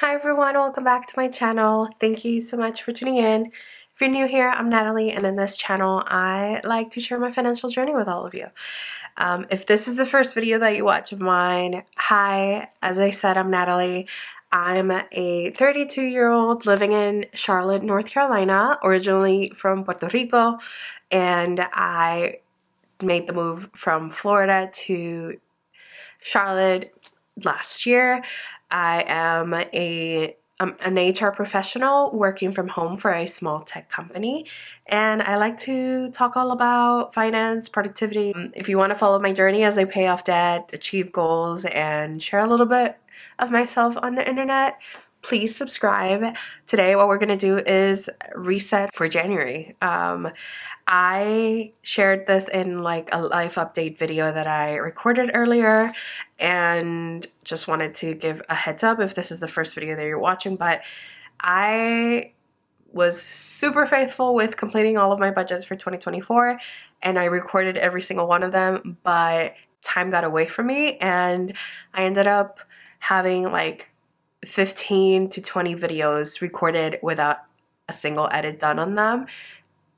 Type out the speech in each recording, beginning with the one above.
Hi everyone, welcome back to my channel. Thank you so much for tuning in. If you're new here, I'm Natalie, and in this channel I like to share my financial journey with all of you. If this is the first video that you watch of mine, hi, as I said, I'm Natalie. I'm a 32-year-old living in Charlotte, North Carolina, originally from Puerto Rico, and I made the move from Florida to Charlotte last year. I am an HR professional working from home for a small tech company, and I like to talk all about finance, productivity. If you want to follow my journey as I pay off debt, achieve goals, and share a little bit of myself on the internet, please subscribe. Today what we're going to do is reset for January. I shared this in like a life update video that I recorded earlier, and just wanted to give a heads up if this is the first video that you're watching, but I was super faithful with completing all of my budgets for 2024, and I recorded every single one of them, but time got away from me and I ended up having like 15 to 20 videos recorded without a single edit done on them,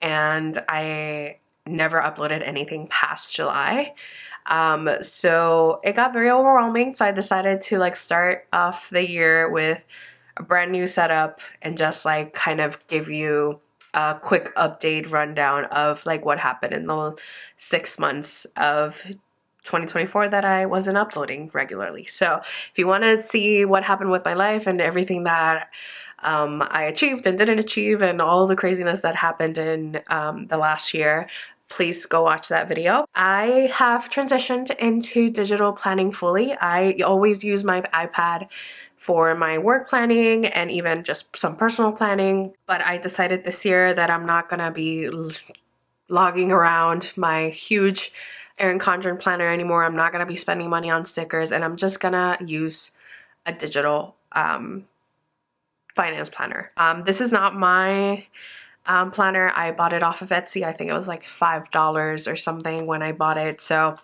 and I never uploaded anything past July. So it got very overwhelming, so I decided to like start off the year with a brand new setup and just like kind of give you a quick update rundown of like what happened in the 6 months of 2024 that I wasn't uploading regularly. So if you want to see what happened with my life and everything that I achieved and didn't achieve and all the craziness that happened in the last year, please go watch that video. I have transitioned into digital planning fully. I always use my iPad for my work planning and even just some personal planning, but I decided this year that I'm not gonna be logging around my huge Erin Condren planner anymore. I'm not gonna be spending money on stickers, and I'm just gonna use a digital finance planner. This is not my planner. I bought it off of Etsy. I think it was like $5 or something when I bought it. So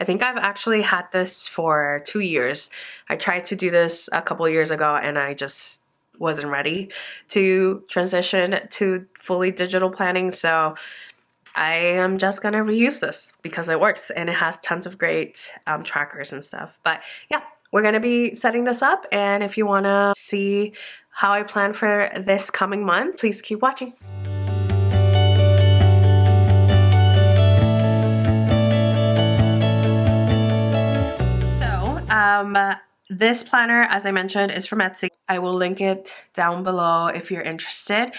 I think I've actually had this for 2 years. I tried to do this a couple years ago and I just wasn't ready to transition to fully digital planning. So I am just gonna reuse this because it works and it has tons of great trackers and stuff. But yeah, we're gonna be setting this up, and if you wanna see how I plan for this coming month, please keep watching. So, this planner, as I mentioned, is from Etsy. I will link it down below if you're interested.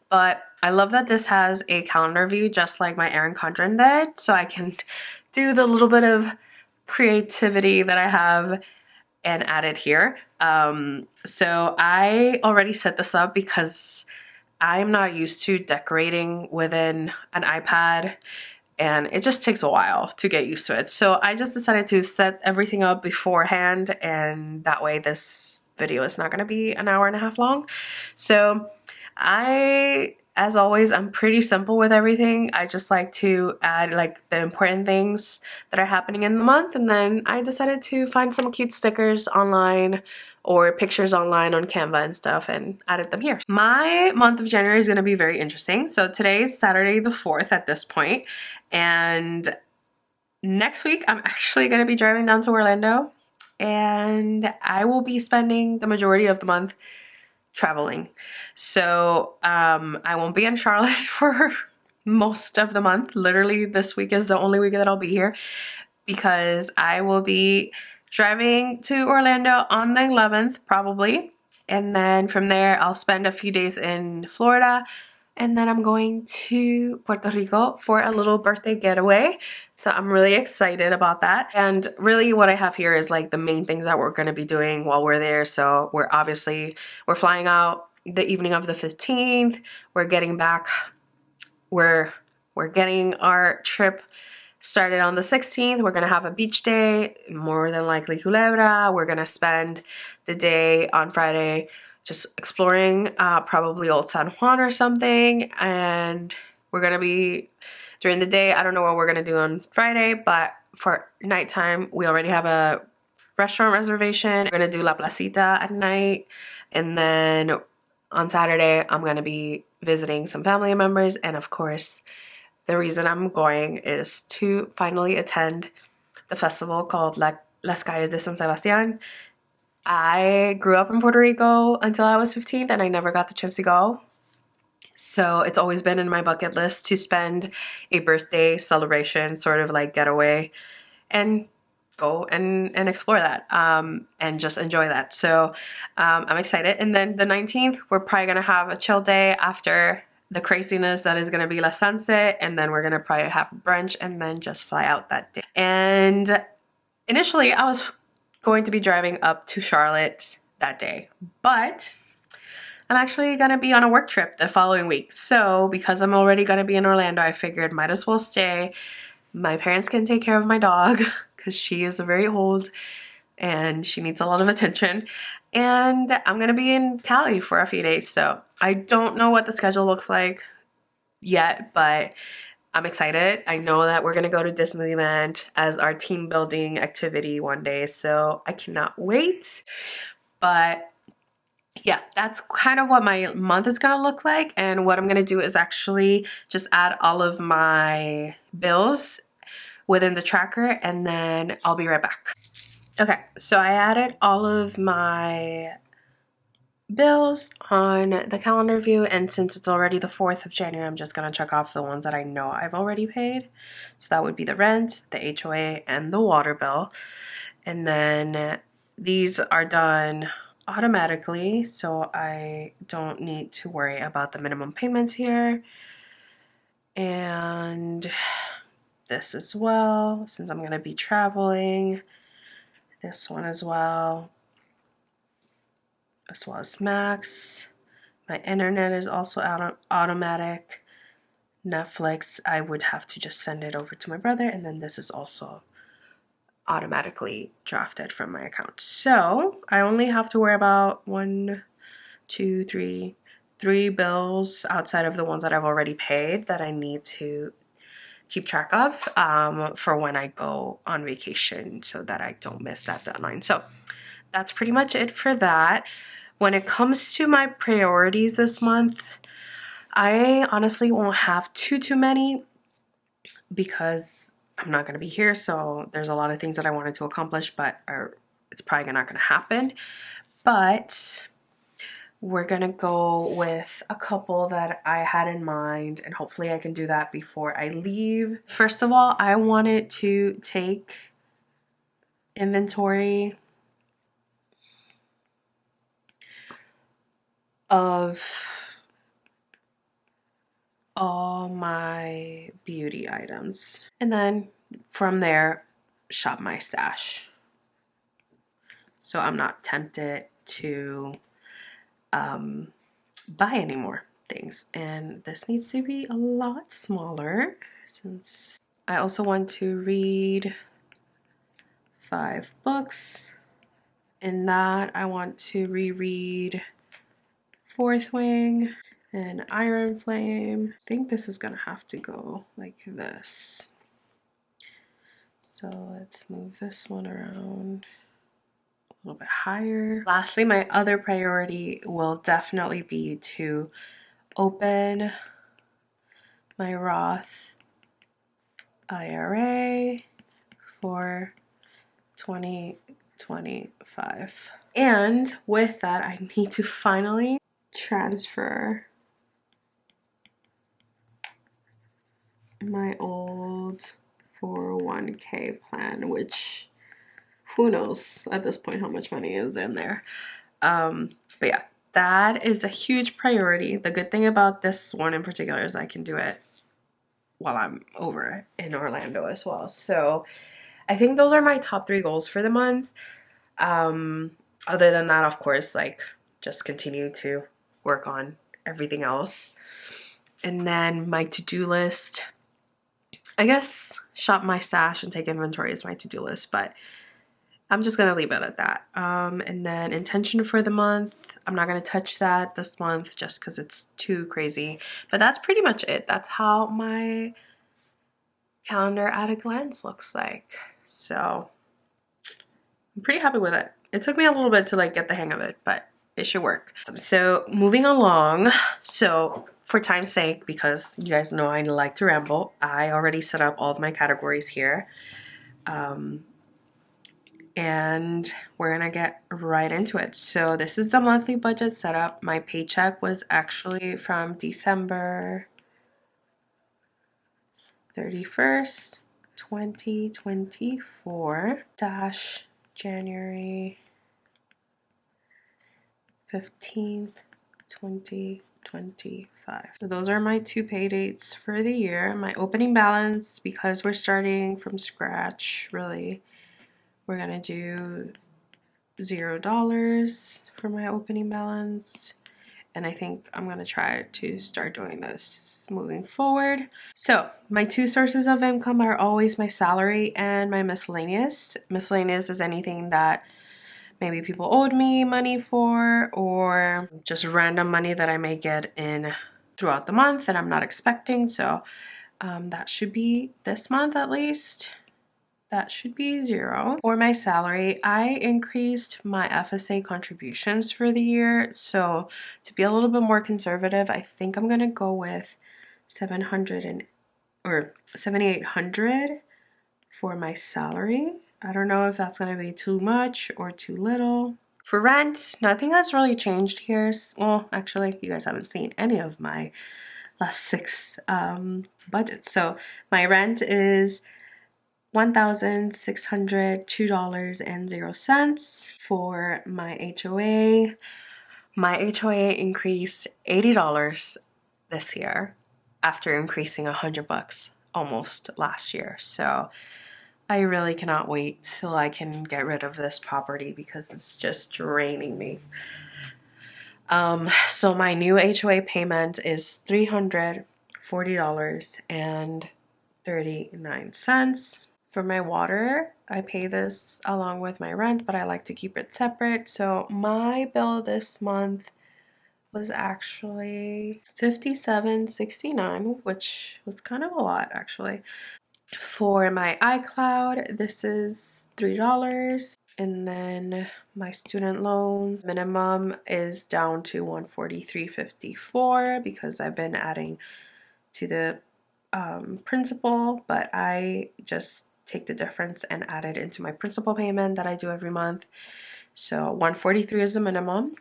But I love that this has a calendar view just like my Erin Condren did, so I can do the little bit of creativity that I have and add it here. So I already set this up because I'm not used to decorating within an iPad, and it just takes a while to get used to it. So I just decided to set everything up beforehand, and that way this video is not going to be an hour and a half long. So as always, I'm pretty simple with everything. I just like to add like the important things that are happening in the month, and then I decided to find some cute stickers online or pictures online on Canva and stuff and added them here. My month of January is going to be very interesting. So today's Saturday the 4th at this point, and next week I'm actually going to be driving down to Orlando, and I will be spending the majority of the month traveling. So I won't be in Charlotte for most of the month. Literally this week is the only week that I'll be here, because I will be driving to Orlando on the 11th probably, and then from there I'll spend a few days in Florida, and then I'm going to Puerto Rico for a little birthday getaway. So I'm really excited about that. And really what I have here is like the main things that we're going to be doing while we're there. So we're flying out the evening of the 15th. We're getting back. We're getting our trip started on the 16th. We're going to have a beach day, more than likely Culebra. We're going to spend the day on Friday just exploring probably Old San Juan or something, and we're going to be during the day. I don't know what we're going to do on Friday, but for nighttime we already have a restaurant reservation. We're going to do La Placita at night, And then on Saturday, I'm going to be visiting some family members. And of course, the reason I'm going is to finally attend the festival called Las Calles de San Sebastián. I grew up in Puerto Rico until I was 15 and I never got the chance to go. So it's always been in my bucket list to spend a birthday celebration, sort of like getaway, and go and explore that and just enjoy that. So I'm excited. And then the 19th, we're probably going to have a chill day after the craziness that is going to be La Sunset. And then we're going to probably have brunch and then just fly out that day. And initially, I was going to be driving up to Charlotte that day, but I'm actually going to be on a work trip the following week. So because I'm already going to be in Orlando, I figured might as well stay. My parents can take care of my dog because she is very old and she needs a lot of attention. And I'm going to be in Cali for a few days. So I don't know what the schedule looks like yet, but I'm excited. I know that we're going to go to Disneyland as our team building activity one day. So I cannot wait. But yeah, that's kind of what my month is going to look like. And what I'm going to do is actually just add all of my bills within the tracker and then I'll be right back. Okay, so I added all of my bills on the calendar view, and since it's already the 4th of January, I'm just gonna check off the ones that I know I've already paid. So that would be the rent, the HOA, and the water bill. And then these are done automatically, so I don't need to worry about the minimum payments here. And this as well, since I'm gonna be traveling. This one as well as Max. My internet is also automatic. Netflix, I would have to just send it over to my brother, and then this is also automatically drafted from my account. So I only have to worry about three bills outside of the ones that I've already paid that I need to keep track of for when I go on vacation so that I don't miss that deadline. So that's pretty much it for that. When it comes to my priorities this month, I honestly won't have too many because I'm not going to be here. So there's a lot of things that I wanted to accomplish, but it's probably not going to happen. But we're going to go with a couple that I had in mind, and hopefully I can do that before I leave. First of all, I wanted to take inventory of all my beauty items, and then from there shop my stash so I'm not tempted to buy any more things. And this needs to be a lot smaller since I also want to read 5 books. In that, I want to reread Fourth Wing and Iron Flame. I think this is gonna have to go like this. So let's move this one around a little bit higher. Lastly, my other priority will definitely be to open my Roth IRA for 2025. And with that, I need to finally transfer my old 401k plan, which who knows at this point how much money is in there. But yeah, that is a huge priority. The good thing about this one in particular is I can do it while I'm over in Orlando as well. So I think those are my top 3 goals for the month. Other than that, of course, like just continue to work on everything else. And then my to-do list, I guess shop my stash and take inventory is my to-do list, but I'm just gonna leave it at that. And then intention for the month, I'm not gonna touch that this month just because it's too crazy. But that's pretty much it. That's how my calendar at a glance looks like. So I'm pretty happy with it. It took me a little bit to like get the hang of it, but it should work. So moving along, so for time's sake, because you guys know I like to ramble, I already set up all of my categories here. And we're gonna get right into it. So this is the monthly budget setup. My paycheck was actually from December 31st, 2024 dash January 15th, 2025. So those are my two pay dates for the year. My opening balance, because we're starting from scratch, really, we're gonna do $0 for my opening balance. And I think I'm gonna try to start doing this moving forward. So my two sources of income are always my salary and my miscellaneous. Miscellaneous is anything that maybe people owed me money for, or just random money that I may get in throughout the month that I'm not expecting. So that should be this month at least. That should be $0. For my salary, I increased my FSA contributions for the year. So to be a little bit more conservative, I think I'm gonna go with $7,800 for my salary. I don't know if that's gonna be too much or too little. For rent, nothing has really changed here. Well, actually, you guys haven't seen any of my last 6 budgets. So my rent is $1,602.00. For my HOA, increased $80 this year after increasing $100 almost last year. So I really cannot wait till I can get rid of this property because it's just draining me. So my new HOA payment is $340.39. For my water, I pay this along with my rent, but I like to keep it separate. So my bill this month was actually $57.69, which was kind of a lot actually. For my iCloud, this is $3. And then my student loans minimum is down to $143.54 because I've been adding to the principal, but I just take the difference and add it into my principal payment that I do every month. So $143 is the minimum.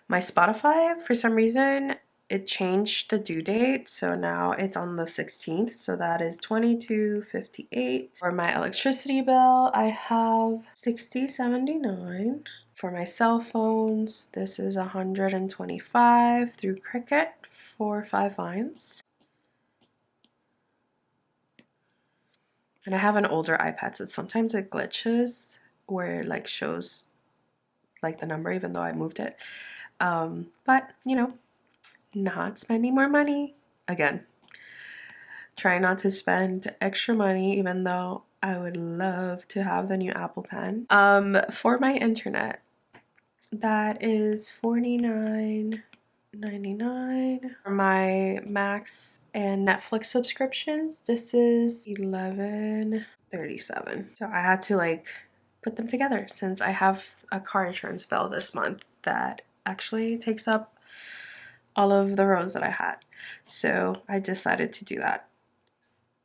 My Spotify, for some reason, it changed the due date, so now it's on the 16th, so that is $22.58. For my electricity bill, I have $60.79. For my cell phones, this is $125 through Cricket for 5 lines. And I have an older iPad, so sometimes it glitches where it like shows like the number even though I moved it. But you know, not spending more money. Again, try not to spend extra money even though I would love to have the new Apple Pen. For my internet, that is $49.99. For my Max and Netflix subscriptions, this is $11.37. So I had to like put them together since I have a car insurance bill this month that actually takes up all of the rows that I had. So I decided to do that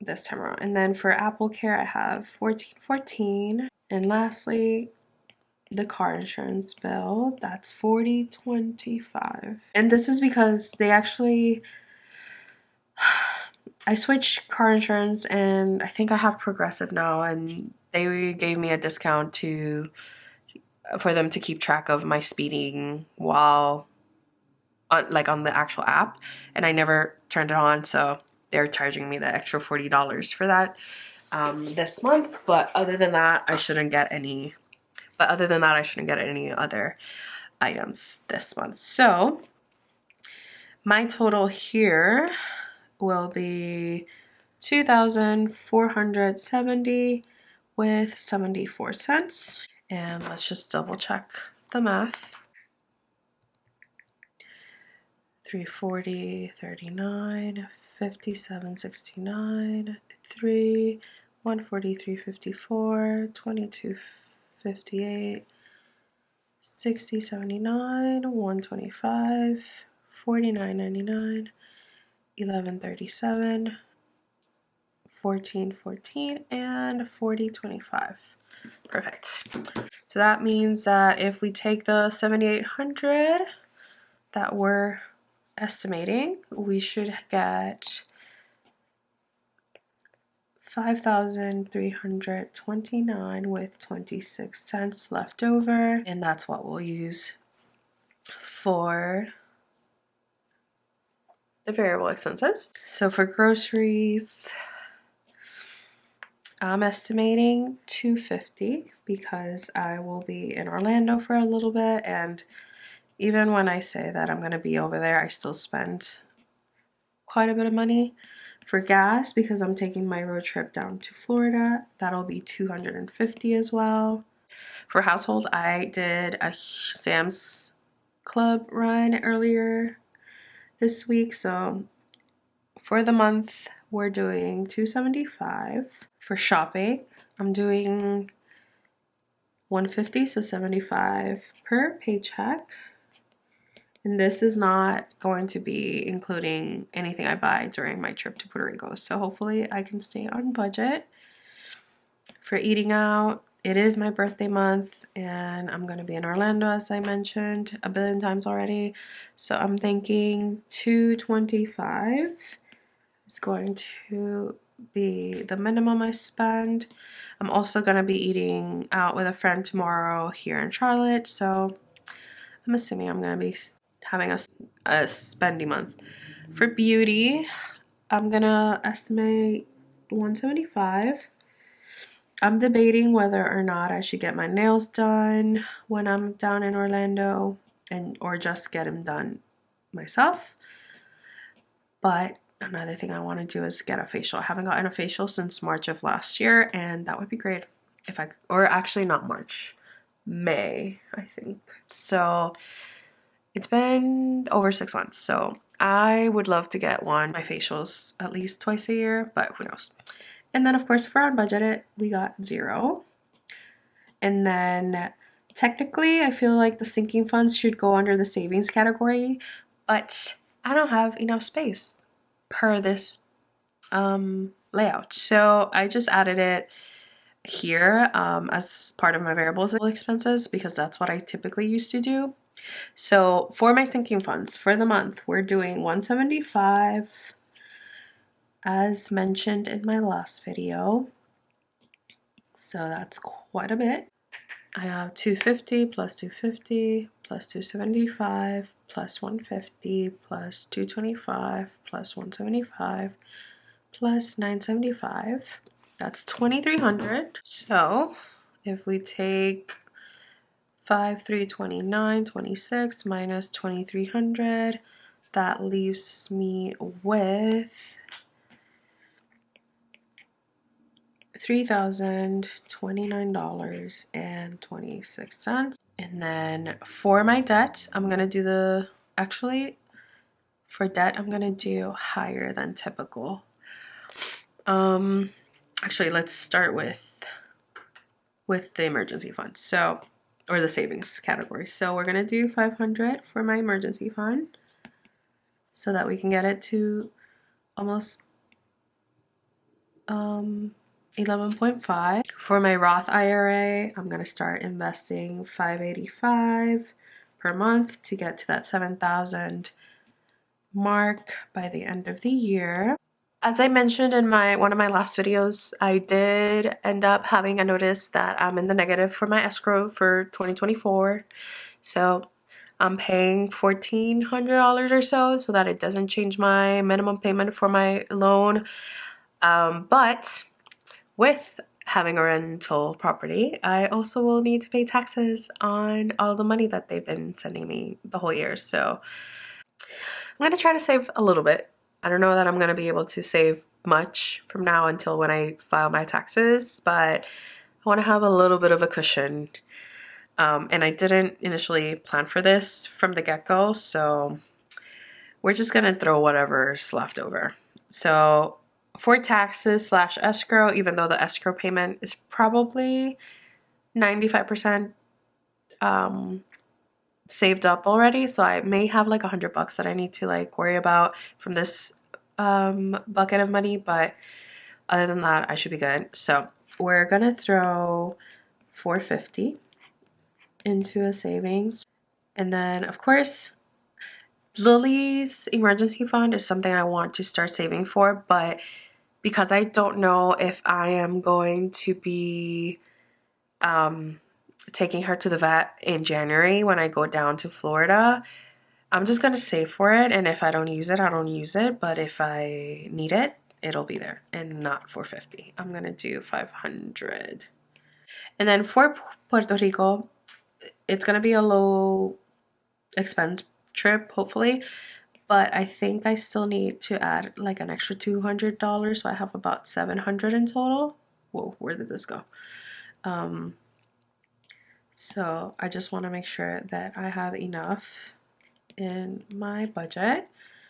this time around. And then for Apple Care, I have $14.14. And lastly, the car insurance bill, that's $40.25. And this is because they actually, I switched car insurance and I think I have Progressive now, and they gave me a discount for them to keep track of my speeding while on the actual app, and I never turned it on, so they're charging me the extra $40 for that this month. But other than that, I shouldn't get any other items this month. So my total here will be $2,470 with 74 cents. And let's just double check the math. 340, 39, 57, 69, 3, 143.54, 22.58, 60, 79, 125, 49.99, 11.37, 14.14, and 40.25. Perfect. So that means that if we take the 7,800 that we're estimating, we should get 5,329 with 26 cents left over, and that's what we'll use for the variable expenses. So for groceries, I'm estimating $250 because I will be in Orlando for a little bit, and even when I say that I'm going to be over there, I still spend quite a bit of money. For gas, because I'm taking my road trip down to Florida, that'll be $250 as well. For household, I did a Sam's Club run earlier this week, so for the month we're doing $275. For shopping, I'm doing $150, so $75 per paycheck. And this is not going to be including anything I buy during my trip to Puerto Rico. So hopefully I can stay on budget. For eating out, it is my birthday month and I'm going to be in Orlando, as I mentioned a billion times already. So I'm thinking $225 is going to be the minimum I spend. I'm also going to be eating out with a friend tomorrow here in Charlotte. So I'm assuming I'm going to be having a spendy month. For beauty, I'm gonna estimate $175. I'm debating whether or not I should get my nails done when I'm down in Orlando or just get them done myself. But another thing I want to do is get a facial. I haven't gotten a facial since March of last year, and that would be great if I, or actually not March, May, I think. So it's been over 6 months, so I would love to get one. My facials at least twice a year, but who knows. And then of course for unbudgeted, we got $0. And then technically I feel like the sinking funds should go under the savings category, but I don't have enough space per this layout. So I just added it here as part of my variable expenses because that's what I typically used to do. So for my sinking funds for the month, we're doing $175 as mentioned in my last video. So that's quite a bit. I have $250 plus $250 plus $275 plus $150 plus $225 plus $175 plus $975. That's $2,300. So if we take 5,329.26 minus 2,300, that leaves me with $3,029.26. And then for my debt, I'm gonna do for debt I'm gonna do higher than typical. Actually, let's start with the emergency fund. So, or the savings category. So we're gonna do 500 for my emergency fund so that we can get it to almost 11.5. For my Roth IRA, I'm gonna start investing $585 per month to get to that 7,000 mark by the end of the year. As I mentioned in one of my last videos, I did end up having a notice that I'm in the negative for my escrow for 2024. So I'm paying $1,400 or so that it doesn't change my minimum payment for my loan. But with having a rental property, I also will need to pay taxes on all the money that they've been sending me the whole year. So I'm going to try to save a little bit. I don't know that I'm going to be able to save much from now until when I file my taxes, but I want to have a little bit of a cushion. And I didn't initially plan for this from the get-go, so we're just going to throw whatever's left over. So for taxes / escrow, even though the escrow payment is probably 95% saved up already, so I may have like $100 that I need to like worry about from this bucket of money, but other than that, I should be good. So we're gonna throw $450 into a savings, and then of course Lily's emergency fund is something I want to start saving for, but because I don't know if I am going to be taking her to the vet in January when I go down to Florida, I'm just gonna save for it, and if I don't use it, I don't use it, but if I need it, it'll be there, and not $450. I'm gonna do $500. And then for Puerto Rico, it's gonna be a low expense trip, hopefully, but I think I still need to add like an extra $200, so I have about $700 in total. Whoa, where did this go? So I just want to make sure that I have enough in my budget.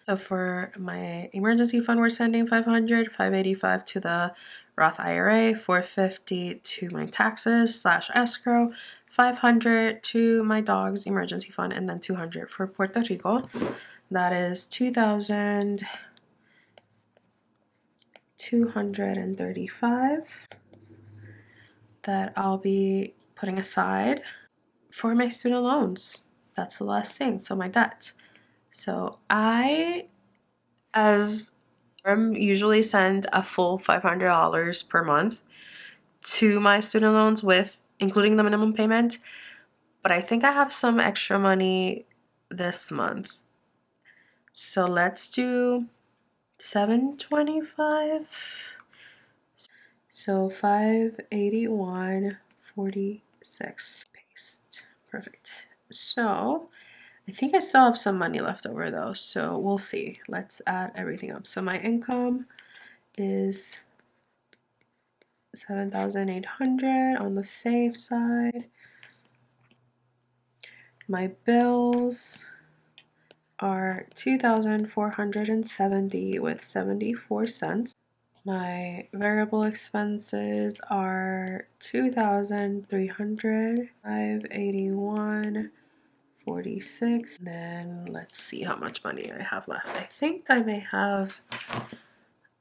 So for my emergency fund, we're sending $500, $585 to the Roth IRA, $450 to my taxes / escrow, $500 to my dog's emergency fund, and then $200 for Puerto Rico. That is $2,235 that I'll be putting aside for my student loans. That's the last thing, so my debt. So I, as usually send a full $500 per month to my student loans with including the minimum payment, but I think I have some extra money this month. So let's do $725. So $581.46. Paste. Perfect. So I think I still have some money left over though, so we'll see. Let's add everything up. So my income is $7,800 on the safe side. My bills are $2,470 with 74 cents. My variable expenses are $2,300, $581.46. Then let's see how much money I have left. I think I may have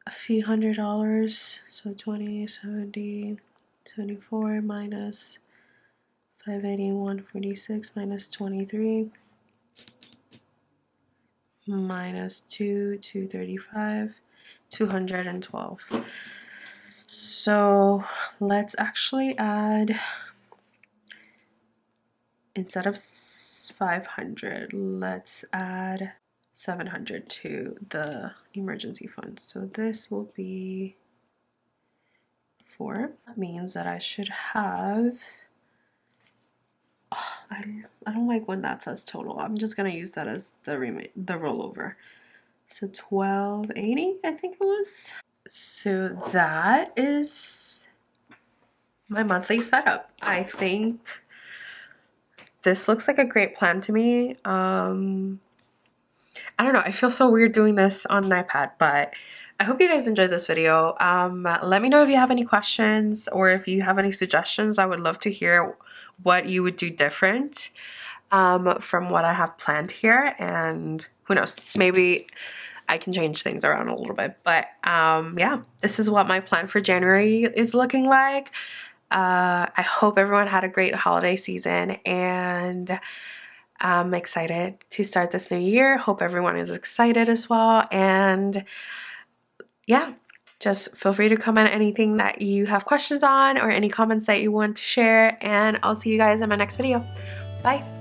a few $100s. So 20, 70, 74 minus 581.46 minus 23 minus 235, 212. So let's actually add, instead of 500, let's add 700 to the emergency fund. So this will be 4. That means that I should have, I don't like when that says total. I'm just gonna use that as the rollover. So $1,280, I think it was. So that is my monthly setup. I think this looks like a great plan to me. I don't know, I feel so weird doing this on an iPad, but I hope you guys enjoyed this video. Let me know if you have any questions or if you have any suggestions. I would love to hear what you would do different from what I have planned here, and who knows, maybe I can change things around a little bit. But yeah, this is what my plan for January is looking like. I hope everyone had a great holiday season, and I'm excited to start this new year. Hope everyone is excited as well. And yeah, just feel free to comment anything that you have questions on or any comments that you want to share, and I'll see you guys in my next video. Bye.